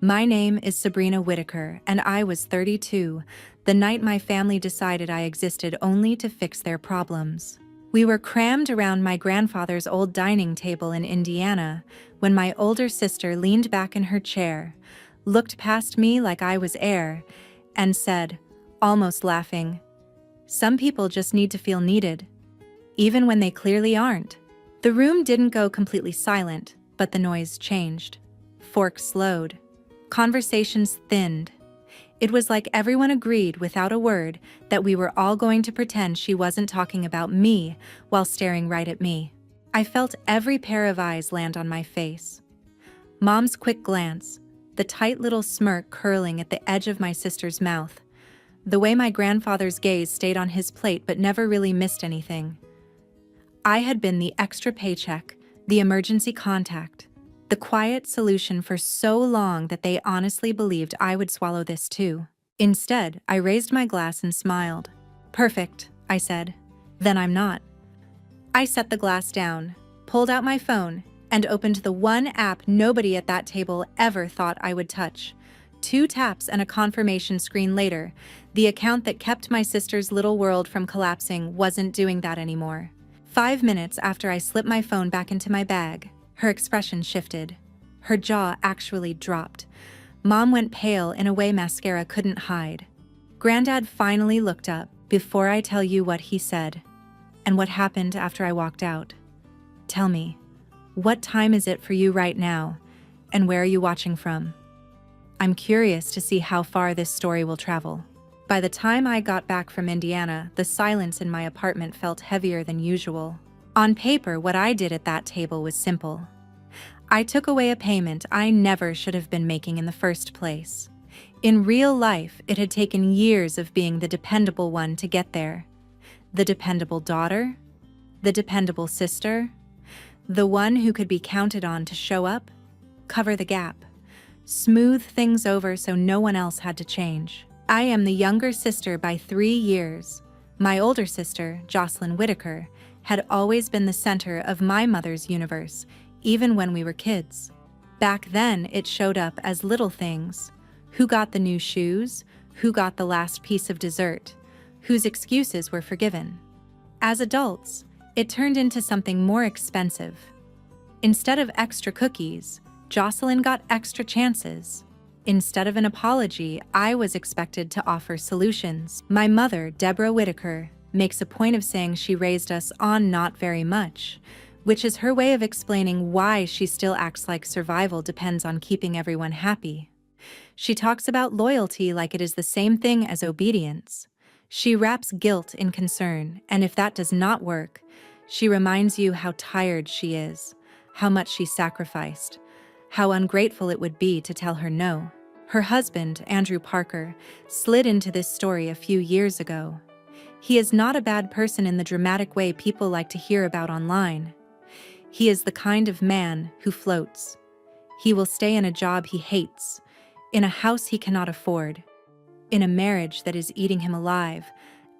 My name is Sabrina Whitaker, and I was 32, the night my family decided I existed only to fix their problems. We were crammed around my grandfather's old dining table in Indiana when my older sister leaned back in her chair, looked past me like I was air, and said, almost laughing, "Some people just need to feel needed, even when they clearly aren't." The room didn't go completely silent, but the noise changed. Forks slowed. Conversations thinned. It was like everyone agreed without a word that we were all going to pretend she wasn't talking about me while staring right at me. I felt every pair of eyes land on my face. Mom's quick glance, the tight little smirk curling at the edge of my sister's mouth, the way my grandfather's gaze stayed on his plate but never really missed anything. I had been the extra paycheck, the emergency contact, the quiet solution for so long that they honestly believed I would swallow this too. Instead, I raised my glass and smiled. "Perfect," I said. "Then I'm not." I set the glass down, pulled out my phone, and opened the one app nobody at that table ever thought I would touch. 2 taps and a confirmation screen later, the account that kept my sister's little world from collapsing wasn't doing that anymore. 5 minutes after I slipped my phone back into my bag, her expression shifted. Her jaw actually dropped. Mom went pale in a way mascara couldn't hide. Granddad finally looked up. "Before I tell you what he said, and what happened after I walked out, tell me, what time is it for you right now, and where are you watching from? I'm curious to see how far this story will travel." By the time I got back from Indiana, the silence in my apartment felt heavier than usual. On paper, what I did at that table was simple. I took away a payment I never should have been making in the first place. In real life, it had taken years of being the dependable one to get there. The dependable daughter, the dependable sister, the one who could be counted on to show up, cover the gap, smooth things over so no one else had to change. I am the younger sister by 3 years. My older sister, Jocelyn Whitaker, had always been the center of my mother's universe, even when we were kids. Back then, it showed up as little things. Who got the new shoes? Who got the last piece of dessert? Whose excuses were forgiven? As adults, it turned into something more expensive. Instead of extra cookies, Jocelyn got extra chances. Instead of an apology, I was expected to offer solutions. My mother, Deborah Whitaker, makes a point of saying she raised us on not very much, which is her way of explaining why she still acts like survival depends on keeping everyone happy. She talks about loyalty like it is the same thing as obedience. She wraps guilt in concern, and if that does not work, she reminds you how tired she is, how much she sacrificed, how ungrateful it would be to tell her no. Her husband, Andrew Parker, slid into this story a few years ago. He is not a bad person in the dramatic way people like to hear about online. He is the kind of man who floats. He will stay in a job he hates, in a house he cannot afford, in a marriage that is eating him alive,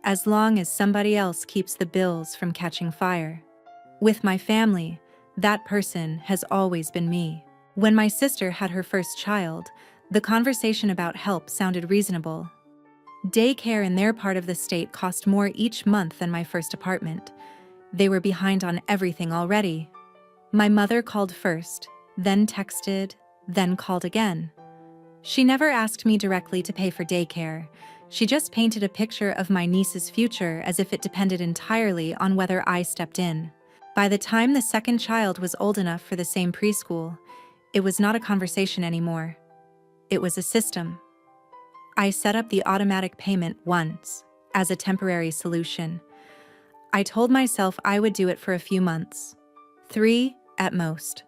as long as somebody else keeps the bills from catching fire. With my family, that person has always been me. When my sister had her first child, the conversation about help sounded reasonable. Daycare in their part of the state cost more each month than my first apartment. They were behind on everything already. My mother called first, then texted, then called again. She never asked me directly to pay for daycare. She just painted a picture of my niece's future as if it depended entirely on whether I stepped in. By the time the second child was old enough for the same preschool, it was not a conversation anymore. It was a system. I set up the automatic payment once, as a temporary solution. I told myself I would do it for a few months. 3 at most.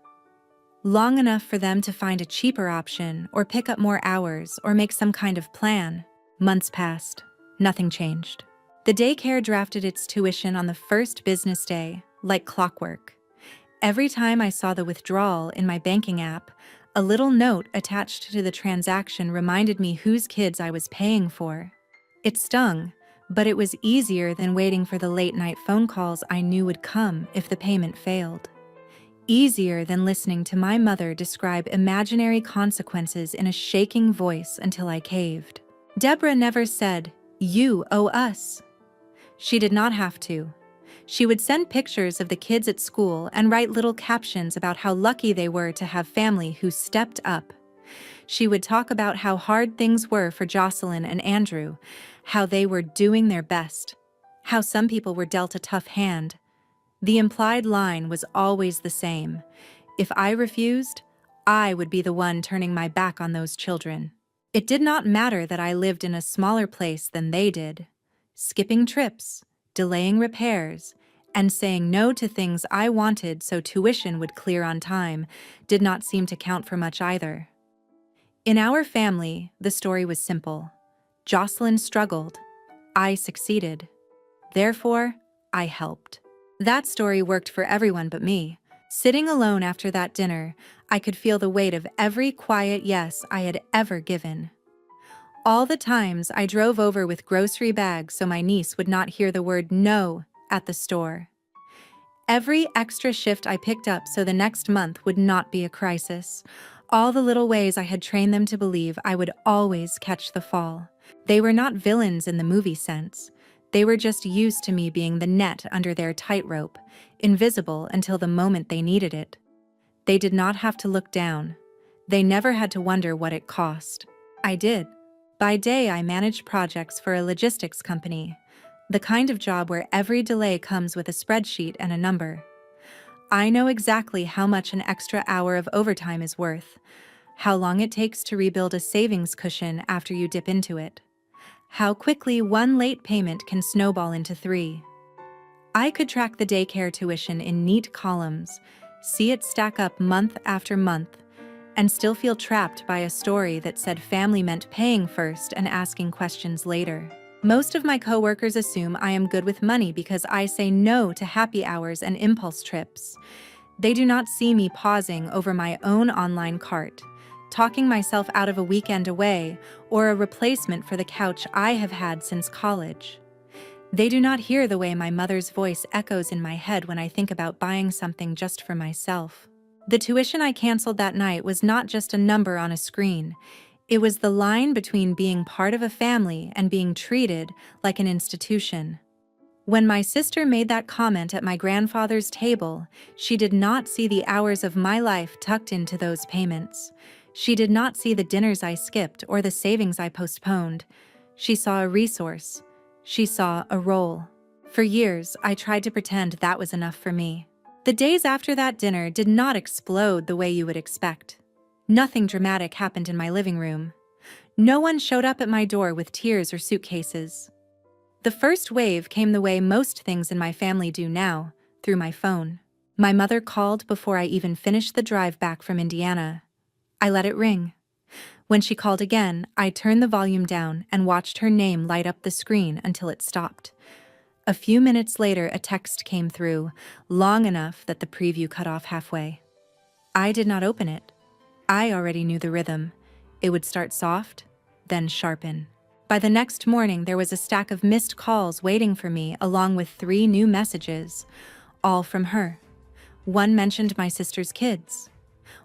Long enough for them to find a cheaper option or pick up more hours or make some kind of plan. Months passed. Nothing changed. The daycare drafted its tuition on the first business day, like clockwork. Every time I saw the withdrawal in my banking app, a little note attached to the transaction reminded me whose kids I was paying for. It stung, but it was easier than waiting for the late-night phone calls I knew would come if the payment failed. Easier than listening to my mother describe imaginary consequences in a shaking voice until I caved. Deborah never said, "You owe us." She did not have to. She would send pictures of the kids at school and write little captions about how lucky they were to have family who stepped up. She would talk about how hard things were for Jocelyn and Andrew, how they were doing their best, how some people were dealt a tough hand. The implied line was always the same. If I refused, I would be the one turning my back on those children. It did not matter that I lived in a smaller place than they did. Skipping trips, delaying repairs, and saying no to things I wanted so tuition would clear on time did not seem to count for much either. In our family, the story was simple. Jocelyn struggled. I succeeded. Therefore, I helped. That story worked for everyone but me. Sitting alone after that dinner, I could feel the weight of every quiet yes I had ever given. All the times I drove over with grocery bags so my niece would not hear the word no at the store. Every extra shift I picked up so the next month would not be a crisis. All the little ways I had trained them to believe I would always catch the fall. They were not villains in the movie sense. They were just used to me being the net under their tightrope, invisible until the moment they needed it. They did not have to look down. They never had to wonder what it cost. I did. By day, I managed projects for a logistics company, the kind of job where every delay comes with a spreadsheet and a number. I know exactly how much an extra hour of overtime is worth, how long it takes to rebuild a savings cushion after you dip into it, how quickly one late payment can snowball into 3. I could track the daycare tuition in neat columns, see it stack up month after month, and still feel trapped by a story that said family meant paying first and asking questions later. Most of my coworkers assume I am good with money because I say no to happy hours and impulse trips. They do not see me pausing over my own online cart, talking myself out of a weekend away or a replacement for the couch I have had since college. They do not hear the way my mother's voice echoes in my head when I think about buying something just for myself. The tuition I canceled that night was not just a number on a screen. It was the line between being part of a family and being treated like an institution. When my sister made that comment at my grandfather's table, she did not see the hours of my life tucked into those payments. She did not see the dinners I skipped or the savings I postponed. She saw a resource. She saw a role. For years, I tried to pretend that was enough for me. The days after that dinner did not explode the way you would expect. Nothing dramatic happened in my living room. No one showed up at my door with tears or suitcases. The first wave came the way most things in my family do now, through my phone. My mother called before I even finished the drive back from Indiana. I let it ring. When she called again, I turned the volume down and watched her name light up the screen until it stopped. A few minutes later, a text came through, long enough that the preview cut off halfway. I did not open it. I already knew the rhythm. It would start soft, then sharpen. By the next morning, there was a stack of missed calls waiting for me, along with 3 new messages, all from her. One mentioned my sister's kids.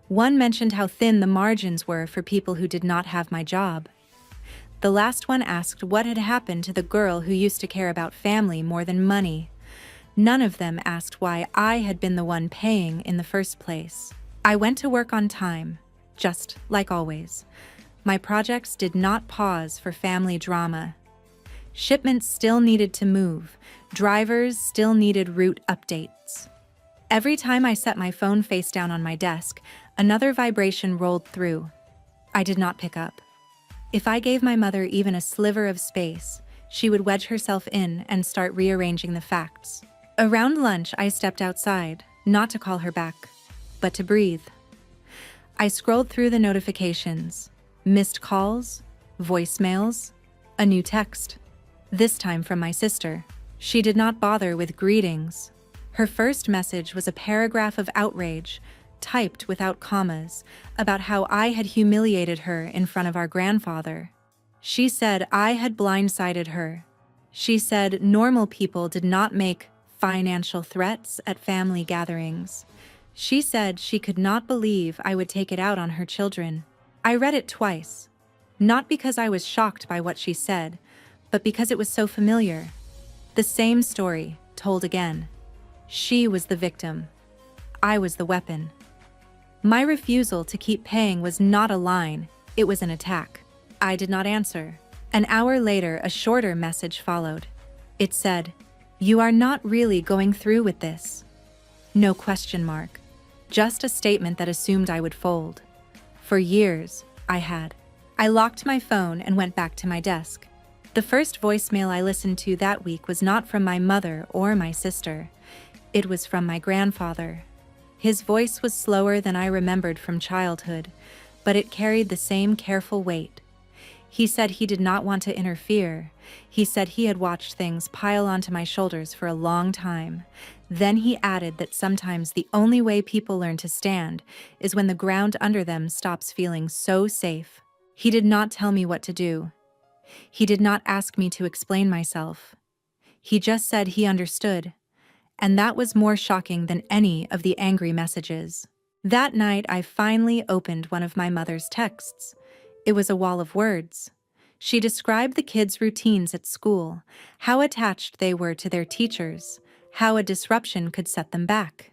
One mentioned how thin the margins were for people who did not have my job. The last one asked what had happened to the girl who used to care about family more than money. None of them asked why I had been the one paying in the first place. I went to work on time, just like always. My projects did not pause for family drama. Shipments still needed to move. Drivers still needed route updates. Every time I set my phone face down on my desk, another vibration rolled through. I did not pick up. If I gave my mother even a sliver of space, she would wedge herself in and start rearranging the facts. Around lunch, I stepped outside, not to call her back, but to breathe. I scrolled through the notifications, missed calls, voicemails, a new text, this time from my sister. She did not bother with greetings. Her first message was a paragraph of outrage, typed without commas, about how I had humiliated her in front of our grandfather. She said I had blindsided her. She said normal people did not make financial threats at family gatherings. She said she could not believe I would take it out on her children. I read it twice, not because I was shocked by what she said, but because it was so familiar. The same story, told again. She was the victim. I was the weapon. My refusal to keep paying was not a line, it was an attack. I did not answer. An hour later, a shorter message followed. It said, "You are not really going through with this." No question mark. Just a statement that assumed I would fold. For years, I had. I locked my phone and went back to my desk. The first voicemail I listened to that week was not from my mother or my sister. It was from my grandfather. His voice was slower than I remembered from childhood, but it carried the same careful weight. He said he did not want to interfere. He said he had watched things pile onto my shoulders for a long time. Then he added that sometimes the only way people learn to stand is when the ground under them stops feeling so safe. He did not tell me what to do. He did not ask me to explain myself. He just said he understood. And that was more shocking than any of the angry messages. That night, I finally opened one of my mother's texts. It was a wall of words. She described the kids' routines at school, how attached they were to their teachers, how a disruption could set them back.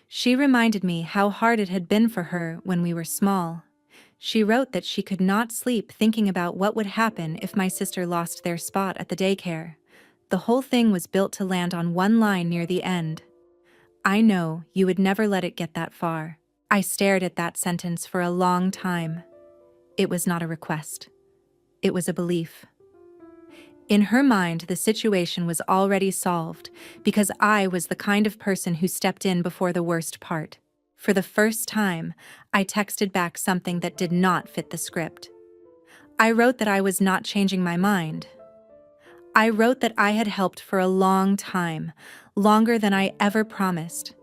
She reminded me how hard it had been for her when we were small. She wrote that she could not sleep thinking about what would happen if my sister lost their spot at the daycare. The whole thing was built to land on one line near the end. "I know you would never let it get that far." I stared at that sentence for a long time. It was not a request. It was a belief. In her mind, the situation was already solved because I was the kind of person who stepped in before the worst part. For the first time, I texted back something that did not fit the script. I wrote that I was not changing my mind. I wrote that I had helped for a long time, longer than I ever promised,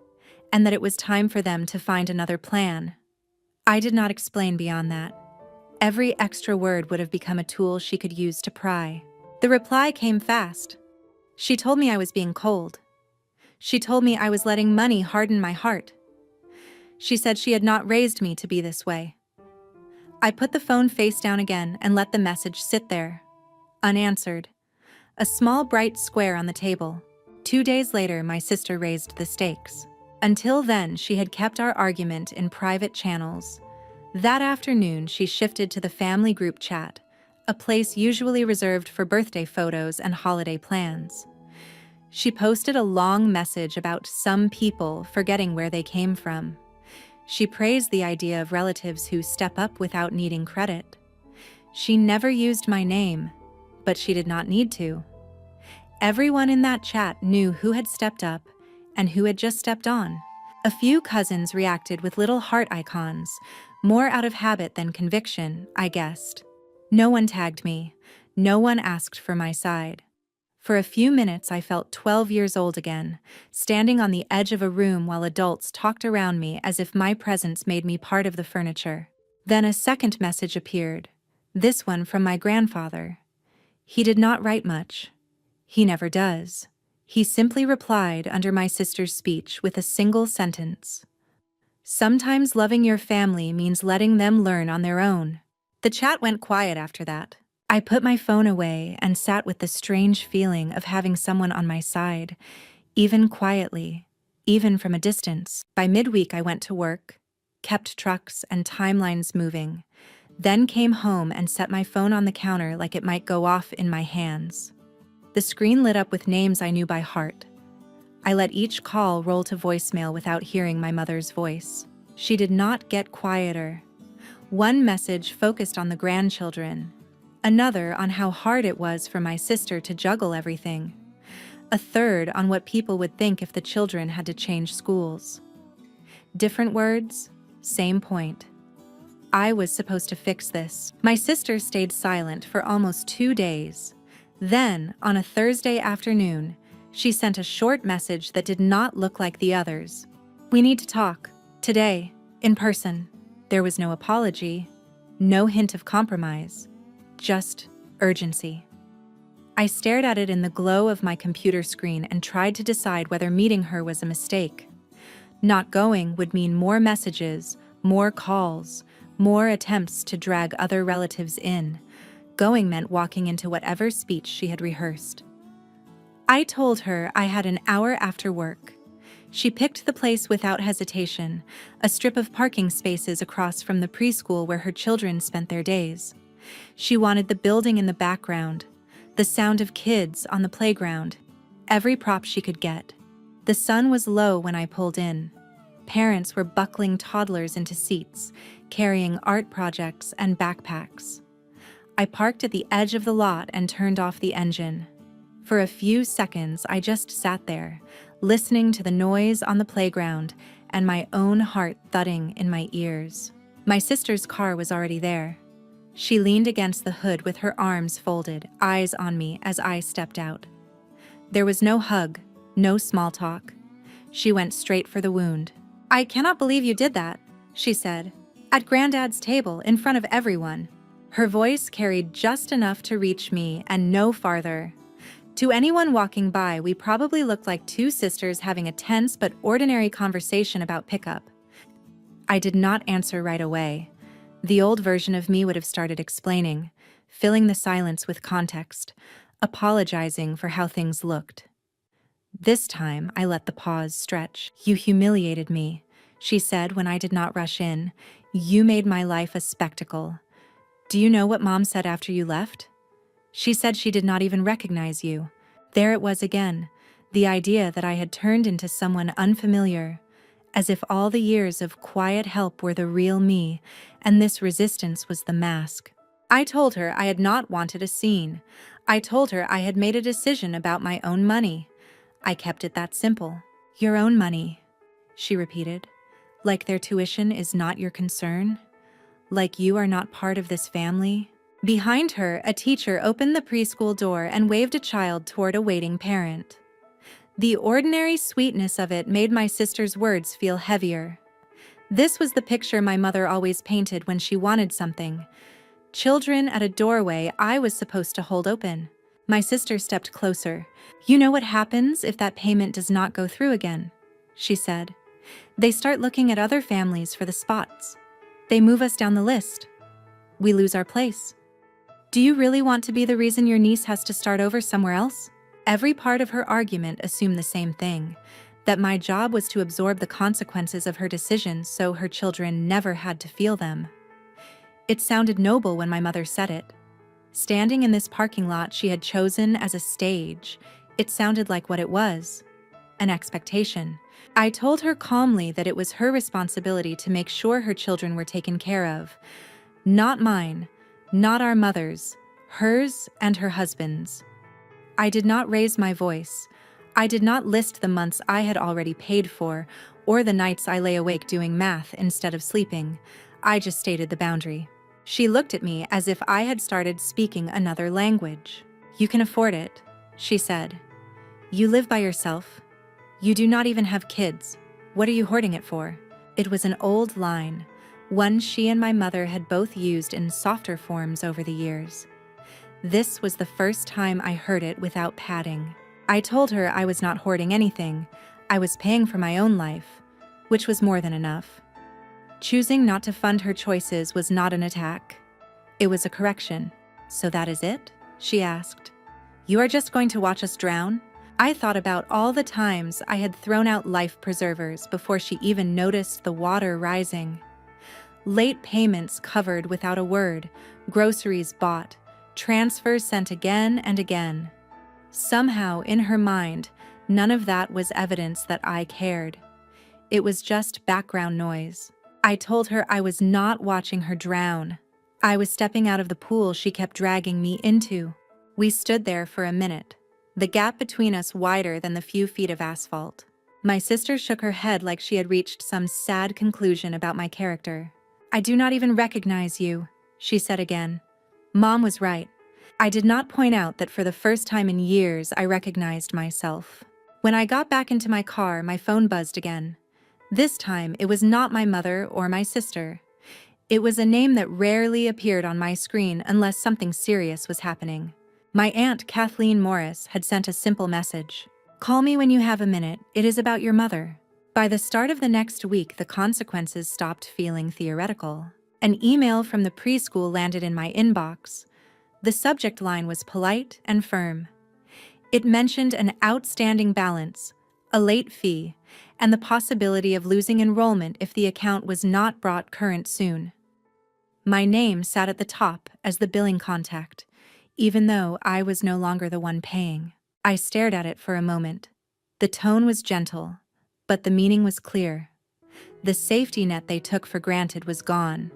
and that it was time for them to find another plan. I did not explain beyond that. Every extra word would have become a tool she could use to pry. The reply came fast. She told me I was being cold. She told me I was letting money harden my heart. She said she had not raised me to be this way. I put the phone face down again and let the message sit there, unanswered. A small bright square on the table. 2 days later, my sister raised the stakes. Until then, she had kept our argument in private channels. That afternoon, she shifted to the family group chat, a place usually reserved for birthday photos and holiday plans. She posted a long message about some people forgetting where they came from. She praised the idea of relatives who step up without needing credit. She never used my name, but she did not need to. Everyone in that chat knew who had stepped up and who had just stepped on. A few cousins reacted with little heart icons, more out of habit than conviction, I guessed. No one tagged me. No one asked for my side. For a few minutes, I felt 12 years old again, standing on the edge of a room while adults talked around me as if my presence made me part of the furniture. Then a second message appeared, this one from my grandfather. He did not write much. He never does. He simply replied under my sister's speech with a single sentence. "Sometimes loving your family means letting them learn on their own." The chat went quiet after that. I put my phone away and sat with the strange feeling of having someone on my side, even quietly, even from a distance. By midweek, I went to work, kept trucks and timelines moving, then came home and set my phone on the counter like it might go off in my hands. The screen lit up with names I knew by heart. I let each call roll to voicemail without hearing my mother's voice. She did not get quieter. One message focused on the grandchildren, another on how hard it was for my sister to juggle everything, a third on what people would think if the children had to change schools. Different words, same point. I was supposed to fix this. My sister stayed silent for almost 2 days. Then, on a Thursday afternoon, she sent a short message that did not look like the others. "We need to talk. Today. In person." There was no apology, no hint of compromise, just urgency. I stared at it in the glow of my computer screen and tried to decide whether meeting her was a mistake. Not going would mean more messages, more calls, more attempts to drag other relatives in. Going meant walking into whatever speech she had rehearsed. I told her I had an hour after work. She picked the place without hesitation, a strip of parking spaces across from the preschool where her children spent their days. She wanted the building in the background, the sound of kids on the playground, every prop she could get. The sun was low when I pulled in. Parents were buckling toddlers into seats, carrying art projects and backpacks. I parked at the edge of the lot and turned off the engine. For a few seconds, I just sat there, listening to the noise on the playground and my own heart thudding in my ears. My sister's car was already there. She leaned against the hood with her arms folded, eyes on me as I stepped out. There was no hug, no small talk. She went straight for the wound. "I cannot believe you did that," she said, "at Granddad's table in front of everyone." Her voice carried just enough to reach me and no farther. To anyone walking by, we probably looked like two sisters having a tense but ordinary conversation about pickup. I did not answer right away. The old version of me would have started explaining, filling the silence with context, apologizing for how things looked. This time, I let the pause stretch. "You humiliated me," she said when I did not rush in. "You made my life a spectacle. Do you know what Mom said after you left? She said she did not even recognize you." There it was again, the idea that I had turned into someone unfamiliar, as if all the years of quiet help were the real me, and this resistance was the mask. I told her I had not wanted a scene. I told her I had made a decision about my own money. I kept it that simple. "Your own money," she repeated, "like their tuition is not your concern? Like you are not part of this family?" Behind her, a teacher opened the preschool door and waved a child toward a waiting parent. The ordinary sweetness of it made my sister's words feel heavier. This was the picture my mother always painted when she wanted something. Children at a doorway I was supposed to hold open. My sister stepped closer. "You know what happens if that payment does not go through again," she said. "They start looking at other families for the spots. They move us down the list. We lose our place. Do you really want to be the reason your niece has to start over somewhere else?" Every part of her argument assumed the same thing, that my job was to absorb the consequences of her decisions so her children never had to feel them. It sounded noble when my mother said it. Standing in this parking lot she had chosen as a stage, it sounded like what it was, an expectation. I told her calmly that it was her responsibility to make sure her children were taken care of. Not mine, not our mother's, hers and her husband's. I did not raise my voice. I did not list the months I had already paid for, or the nights I lay awake doing math instead of sleeping. I just stated the boundary. She looked at me as if I had started speaking another language. "You can afford it," she said. "You live by yourself. You do not even have kids. What are you hoarding it for?" It was an old line, one she and my mother had both used in softer forms over the years. This was the first time I heard it without padding. I told her I was not hoarding anything. I was paying for my own life, which was more than enough. Choosing not to fund her choices was not an attack. It was a correction. "So that is it?" she asked. "You are just going to watch us drown?" I thought about all the times I had thrown out life preservers before she even noticed the water rising. Late payments covered without a word, groceries bought, transfers sent again and again. Somehow, in her mind, none of that was evidence that I cared. It was just background noise. I told her I was not watching her drown. I was stepping out of the pool she kept dragging me into. We stood there for a minute, the gap between us wider than the few feet of asphalt. My sister shook her head like she had reached some sad conclusion about my character. "I do not even recognize you," she said again. Mom was right. I did not point out that for the first time in years I recognized myself. When I got back into my car, my phone buzzed again. This time, it was not my mother or my sister. It was a name that rarely appeared on my screen unless something serious was happening. My aunt, Kathleen Morris, had sent a simple message. "Call me when you have a minute. It is about your mother." By the start of the next week, the consequences stopped feeling theoretical. An email from the preschool landed in my inbox. The subject line was polite and firm. It mentioned an outstanding balance, a late fee, and the possibility of losing enrollment if the account was not brought current soon. My name sat at the top as the billing contact, even though I was no longer the one paying. I stared at it for a moment. The tone was gentle, but the meaning was clear. The safety net they took for granted was gone,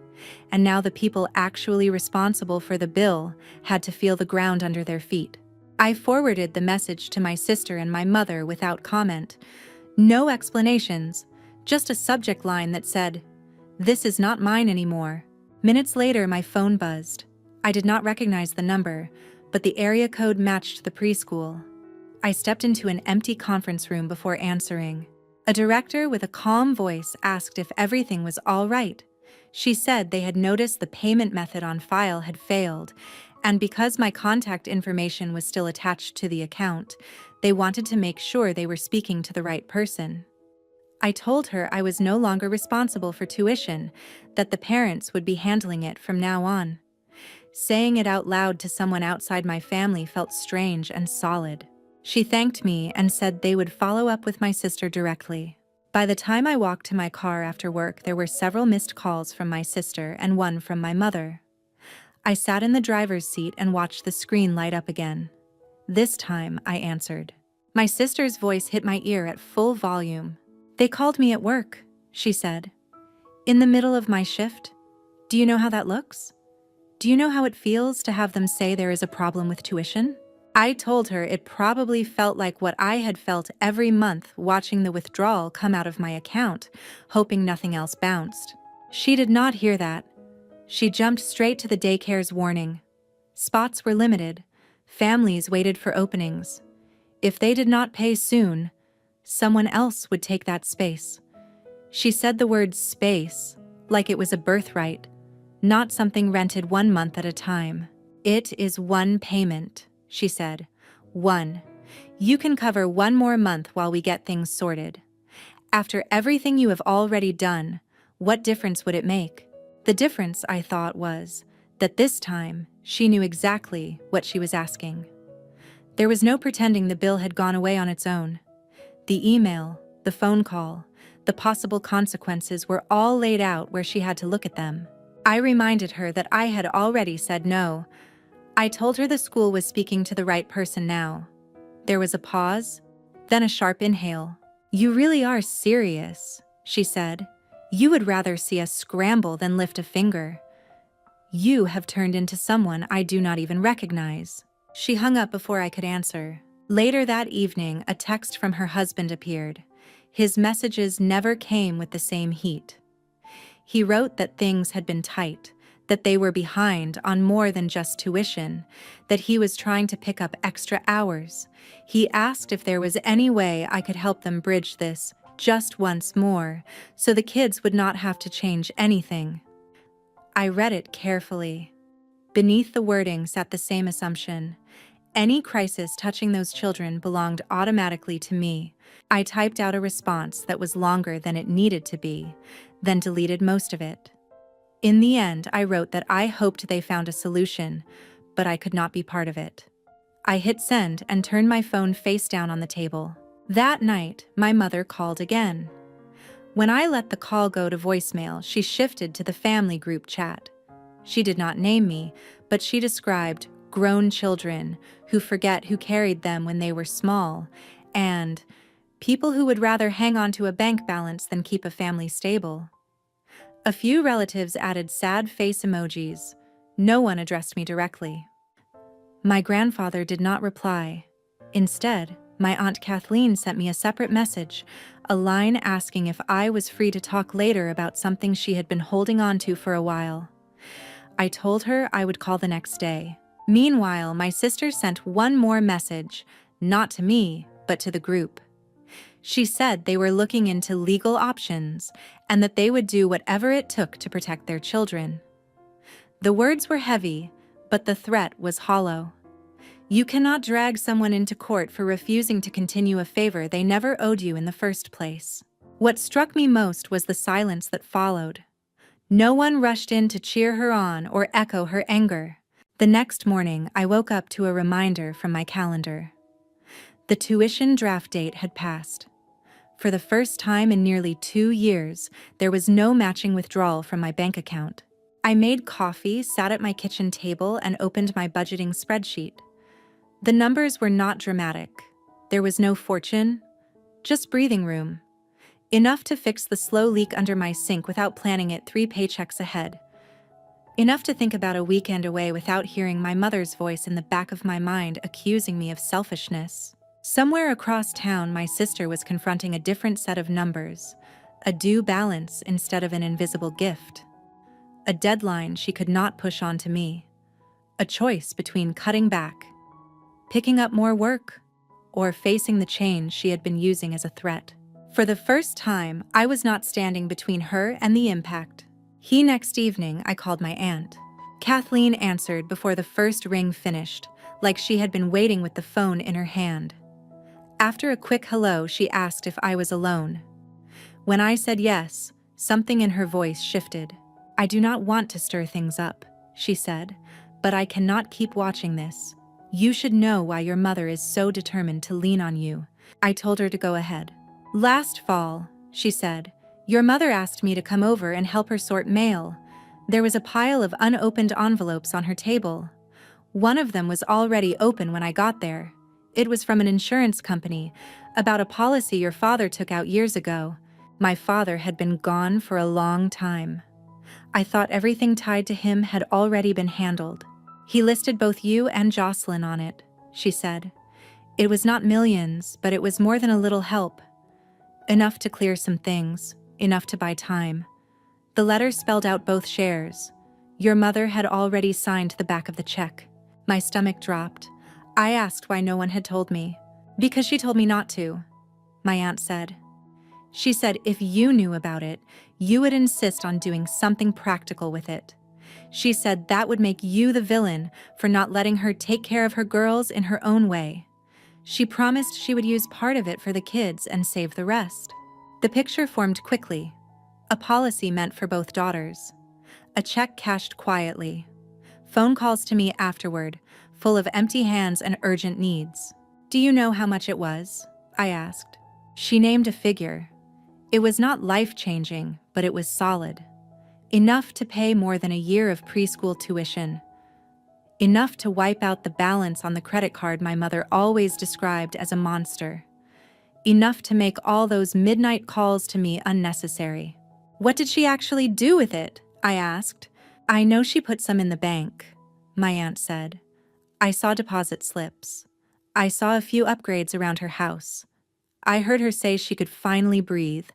and now the people actually responsible for the bill had to feel the ground under their feet. I forwarded the message to my sister and my mother without comment. No explanations, just a subject line that said, "This is not mine anymore." Minutes later, my phone buzzed. I did not recognize the number, but the area code matched the preschool. I stepped into an empty conference room before answering. A director with a calm voice asked if everything was all right. She said they had noticed the payment method on file had failed, and because my contact information was still attached to the account, they wanted to make sure they were speaking to the right person. I told her I was no longer responsible for tuition, that the parents would be handling it from now on. Saying it out loud to someone outside my family felt strange and solid. She thanked me and said they would follow up with my sister directly. By the time I walked to my car after work, there were several missed calls from my sister and one from my mother. I sat in the driver's seat and watched the screen light up again. This time, I answered. My sister's voice hit my ear at full volume. "They called me at work," she said. "In the middle of my shift. Do you know how that looks? Do you know how it feels to have them say there is a problem with tuition?" I told her it probably felt like what I had felt every month watching the withdrawal come out of my account, hoping nothing else bounced. She did not hear that. She jumped straight to the daycare's warning. Spots were limited. Families waited for openings. If they did not pay soon, someone else would take that space. She said the word space like it was a birthright, not something rented 1 month at a time. "It is one payment," she said. "One. You can cover 1 more month while we get things sorted. After everything you have already done, what difference would it make?" The difference, I thought, was that this time she knew exactly what she was asking. There was no pretending the bill had gone away on its own. The email, the phone call, the possible consequences were all laid out where she had to look at them. I reminded her that I had already said no. I told her the school was speaking to the right person now. There was a pause, then a sharp inhale. "You really are serious," she said. "You would rather see us scramble than lift a finger. You have turned into someone I do not even recognize." She hung up before I could answer. Later that evening, a text from her husband appeared. His messages never came with the same heat. He wrote that things had been tight, that they were behind on more than just tuition, that he was trying to pick up extra hours. He asked if there was any way I could help them bridge this just once more, so the kids would not have to change anything. I read it carefully. Beneath the wording sat the same assumption. Any crisis touching those children belonged automatically to me. I typed out a response that was longer than it needed to be, then deleted most of it. In the end, I wrote that I hoped they found a solution, but I could not be part of it. I hit send and turned my phone face down on the table. That night, my mother called again. When I let the call go to voicemail, she shifted to the family group chat. She did not name me, but she described grown children who forget who carried them when they were small, and people who would rather hang on to a bank balance than keep a family stable. A few relatives added sad face emojis. No one addressed me directly. My grandfather did not reply. Instead, my Aunt Kathleen sent me a separate message, a line asking if I was free to talk later about something she had been holding on to for a while. I told her I would call the next day. Meanwhile, my sister sent one more message, not to me, but to the group. She said they were looking into legal options and that they would do whatever it took to protect their children. The words were heavy, but the threat was hollow. You cannot drag someone into court for refusing to continue a favor they never owed you in the first place. What struck me most was the silence that followed. No one rushed in to cheer her on or echo her anger. The next morning, I woke up to a reminder from my calendar. The tuition draft date had passed. For the first time in nearly 2 years, there was no matching withdrawal from my bank account. I made coffee, sat at my kitchen table, and opened my budgeting spreadsheet. The numbers were not dramatic. There was no fortune, just breathing room. Enough to fix the slow leak under my sink without planning it 3 paychecks ahead. Enough to think about a weekend away without hearing my mother's voice in the back of my mind accusing me of selfishness. Somewhere across town, my sister was confronting a different set of numbers, a due balance instead of an invisible gift. A deadline she could not push onto me. A choice between cutting back, picking up more work, or facing the change she had been using as a threat. For the first time, I was not standing between her and the impact. Next evening, I called my aunt. Kathleen answered before the first ring finished, like she had been waiting with the phone in her hand. After a quick hello, she asked if I was alone. When I said yes, something in her voice shifted. "I do not want to stir things up," she said, "but I cannot keep watching this. You should know why your mother is so determined to lean on you." I told her to go ahead. "Last fall," she said, "your mother asked me to come over and help her sort mail. There was a pile of unopened envelopes on her table. One of them was already open when I got there. It was from an insurance company, about a policy your father took out years ago. My father had been gone for a long time. I thought everything tied to him had already been handled. He listed both you and Jocelyn on it," she said. "It was not millions, but it was more than a little help. Enough to clear some things, enough to buy time." The letter spelled out both shares. Your mother had already signed the back of the check. My stomach dropped. I asked why no one had told me. "Because she told me not to," my aunt said. "She said if you knew about it, you would insist on doing something practical with it. She said that would make you the villain for not letting her take care of her girls in her own way. She promised she would use part of it for the kids and save the rest." The picture formed quickly. A policy meant for both daughters. A check cashed quietly. Phone calls to me afterward, full of empty hands and urgent needs. "Do you know how much it was?" I asked. She named a figure. It was not life-changing, but it was solid. Enough to pay more than a year of preschool tuition. Enough to wipe out the balance on the credit card my mother always described as a monster. Enough to make all those midnight calls to me unnecessary. "What did she actually do with it?" I asked. "I know she put some in the bank," my aunt said. "I saw deposit slips. I saw a few upgrades around her house. I heard her say she could finally breathe,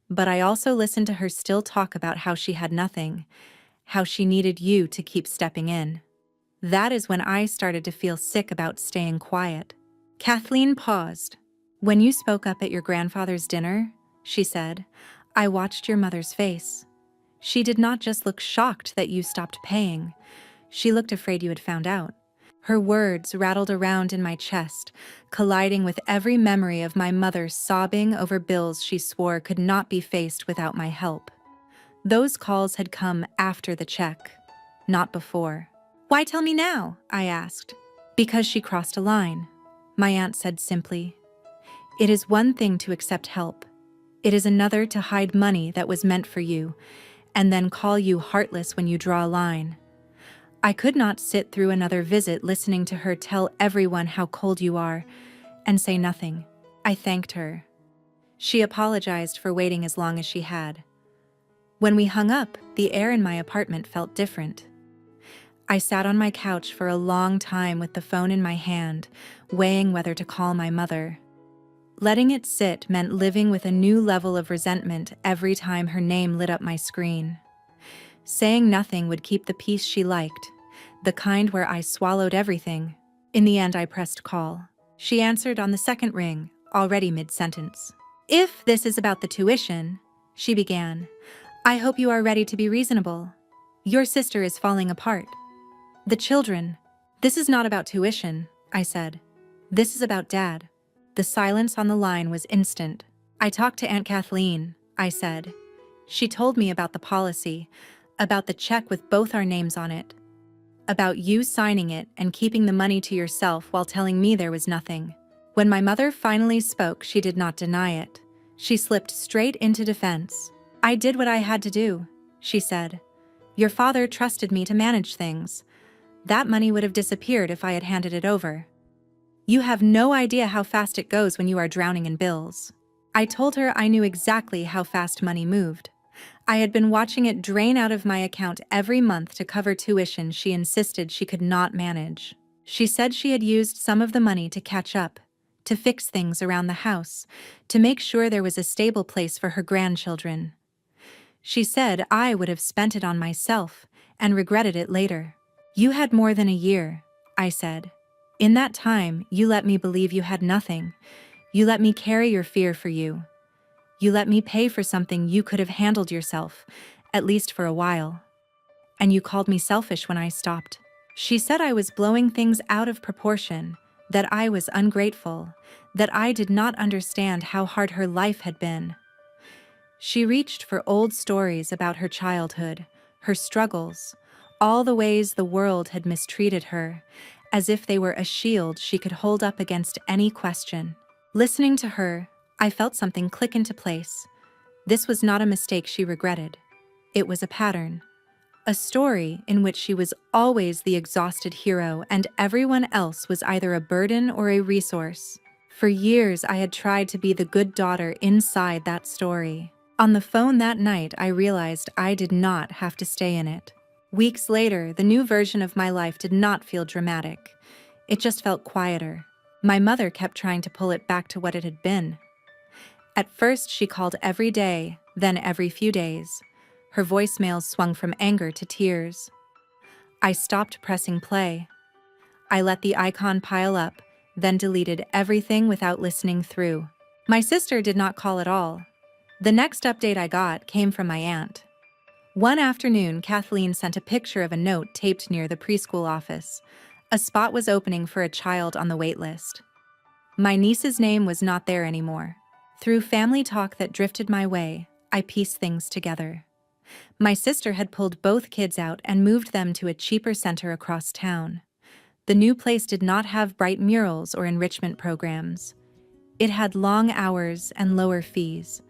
but I also listened to her still talk about how she had nothing, how she needed you to keep stepping in." That is when I started to feel sick about staying quiet. Kathleen paused. "When you spoke up at your grandfather's dinner," she said, "I watched your mother's face. She did not just look shocked that you stopped paying. She looked afraid you had found out." Her words rattled around in my chest, colliding with every memory of my mother sobbing over bills she swore could not be faced without my help. Those calls had come after the check, not before. "Why tell me now?" I asked. "Because she crossed a line," my aunt said simply. "It is one thing to accept help. It is another to hide money that was meant for you, and then call you heartless when you draw a line. I could not sit through another visit listening to her tell everyone how cold you are, and say nothing." I thanked her. She apologized for waiting as long as she had. When we hung up, the air in my apartment felt different. I sat on my couch for a long time with the phone in my hand, weighing whether to call my mother. Letting it sit meant living with a new level of resentment every time her name lit up my screen. Saying nothing would keep the peace she liked, the kind where I swallowed everything. In the end, I pressed call. She answered on the second ring, already mid-sentence. "If this is about the tuition," she began, "I hope you are ready to be reasonable. Your sister is falling apart. The children." "This is not about tuition," I said. "This is about Dad." The silence on the line was instant. I talked to Aunt Kathleen, I said. She told me about the policy, about the check with both our names on it, about you signing it and keeping the money to yourself while telling me there was nothing. When my mother finally spoke, she did not deny it. She slipped straight into defense. I did what I had to do, she said. Your father trusted me to manage things. That money would have disappeared if I had handed it over. You have no idea how fast it goes when you are drowning in bills. I told her I knew exactly how fast money moved. I had been watching it drain out of my account every month to cover tuition she insisted she could not manage. She said she had used some of the money to catch up, to fix things around the house, to make sure there was a stable place for her grandchildren. She said I would have spent it on myself and regretted it later. You had more than a year, I said. In that time, you let me believe you had nothing. You let me carry your fear for you. You let me pay for something you could have handled yourself, at least for a while. And you called me selfish when I stopped. She said I was blowing things out of proportion, that I was ungrateful, that I did not understand how hard her life had been. She reached for old stories about her childhood, her struggles, all the ways the world had mistreated her, as if they were a shield she could hold up against any question. Listening to her, I felt something click into place. This was not a mistake she regretted. It was a pattern. A story in which she was always the exhausted hero and everyone else was either a burden or a resource. For years, I had tried to be the good daughter inside that story. On the phone that night, I realized I did not have to stay in it. Weeks later, the new version of my life did not feel dramatic. It just felt quieter. My mother kept trying to pull it back to what it had been. At first, she called every day, then every few days. Her voicemails swung from anger to tears. I stopped pressing play. I let the icon pile up, then deleted everything without listening through. My sister did not call at all. The next update I got came from my aunt. One afternoon, Kathleen sent a picture of a note taped near the preschool office. A spot was opening for a child on the wait list. My niece's name was not there anymore. Through family talk that drifted my way, I pieced things together. My sister had pulled both kids out and moved them to a cheaper center across town. The new place did not have bright murals or enrichment programs. It had long hours and lower fees.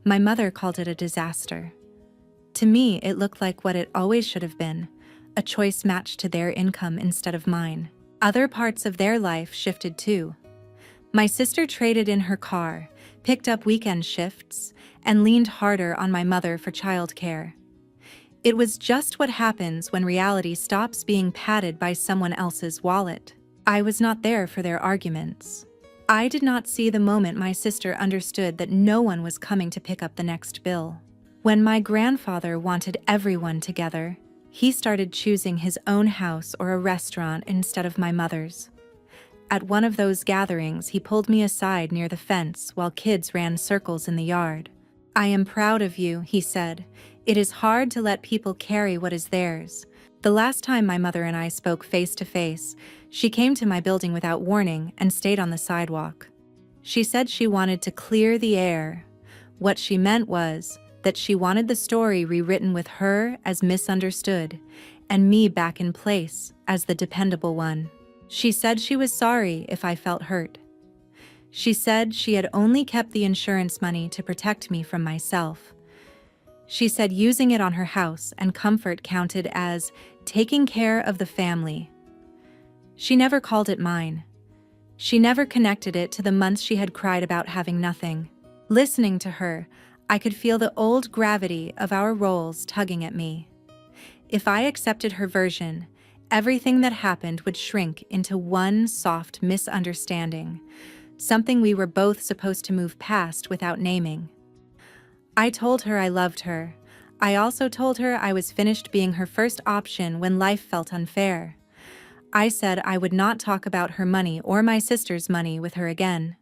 My mother called it a disaster. To me, it looked like what it always should have been, a choice matched to their income instead of mine. Other parts of their life shifted too. My sister traded in her car, picked up weekend shifts, and leaned harder on my mother for childcare. It was just what happens when reality stops being padded by someone else's wallet. I was not there for their arguments. I did not see the moment my sister understood that no one was coming to pick up the next bill. When my grandfather wanted everyone together, he started choosing his own house or a restaurant instead of my mother's. At one of those gatherings, he pulled me aside near the fence while kids ran circles in the yard. I am proud of you, he said. It is hard to let people carry what is theirs. The last time my mother and I spoke face to face, she came to my building without warning and stayed on the sidewalk. She said she wanted to clear the air. What she meant was that she wanted the story rewritten with her as misunderstood and me back in place as the dependable one. She said she was sorry if I felt hurt. She said she had only kept the insurance money to protect me from myself. She said using it on her house and comfort counted as taking care of the family. She never called it mine. She never connected it to the months she had cried about having nothing. Listening to her, I could feel the old gravity of our roles tugging at me. If I accepted her version, everything that happened would shrink into one soft misunderstanding, something we were both supposed to move past without naming. I told her I loved her. I also told her I was finished being her first option when life felt unfair. I said I would not talk about her money or my sister's money with her again.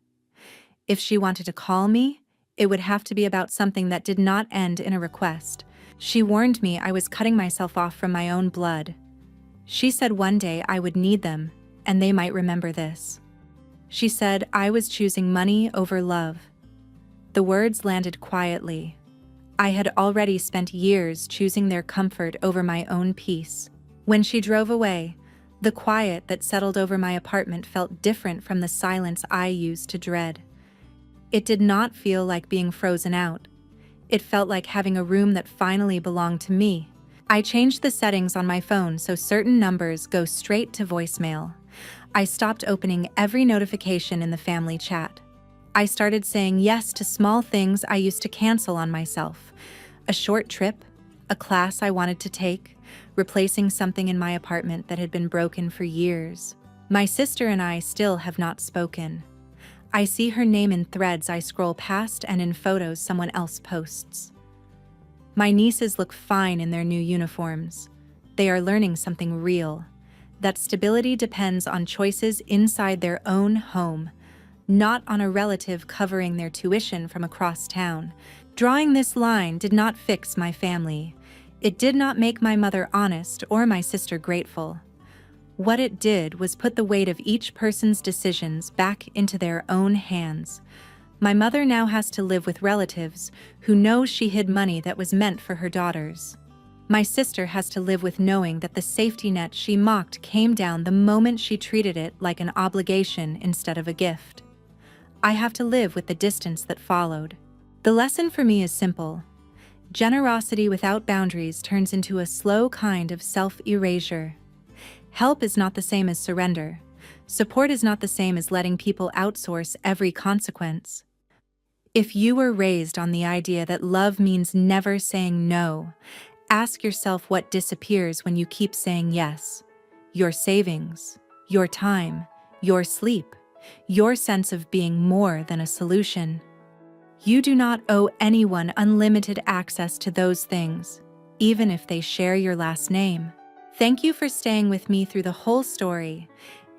If she wanted to call me, it would have to be about something that did not end in a request. She warned me I was cutting myself off from my own blood. She said one day I would need them, and they might remember this. She said I was choosing money over love. The words landed quietly. I had already spent years choosing their comfort over my own peace. When she drove away, the quiet that settled over my apartment felt different from the silence I used to dread. It did not feel like being frozen out. It felt like having a room that finally belonged to me. I changed the settings on my phone so certain numbers go straight to voicemail. I stopped opening every notification in the family chat. I started saying yes to small things I used to cancel on myself. A short trip, a class I wanted to take, replacing something in my apartment that had been broken for years. My sister and I still have not spoken. I see her name in threads I scroll past and in photos someone else posts. My nieces look fine in their new uniforms. They are learning something real. That stability depends on choices inside their own home, not on a relative covering their tuition from across town. Drawing this line did not fix my family. It did not make my mother honest or my sister grateful. What it did was put the weight of each person's decisions back into their own hands. My mother now has to live with relatives who know she hid money that was meant for her daughters. My sister has to live with knowing that the safety net she mocked came down the moment she treated it like an obligation instead of a gift. I have to live with the distance that followed. The lesson for me is simple. Generosity without boundaries turns into a slow kind of self-erasure. Help is not the same as surrender. Support is not the same as letting people outsource every consequence. If you were raised on the idea that love means never saying no, ask yourself what disappears when you keep saying yes. Your savings, your time, your sleep, your sense of being more than a solution. You do not owe anyone unlimited access to those things, even if they share your last name. Thank you for staying with me through the whole story.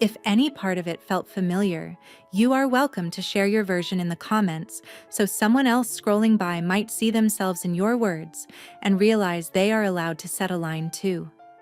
If any part of it felt familiar, you are welcome to share your version in the comments so someone else scrolling by might see themselves in your words and realize they are allowed to set a line too.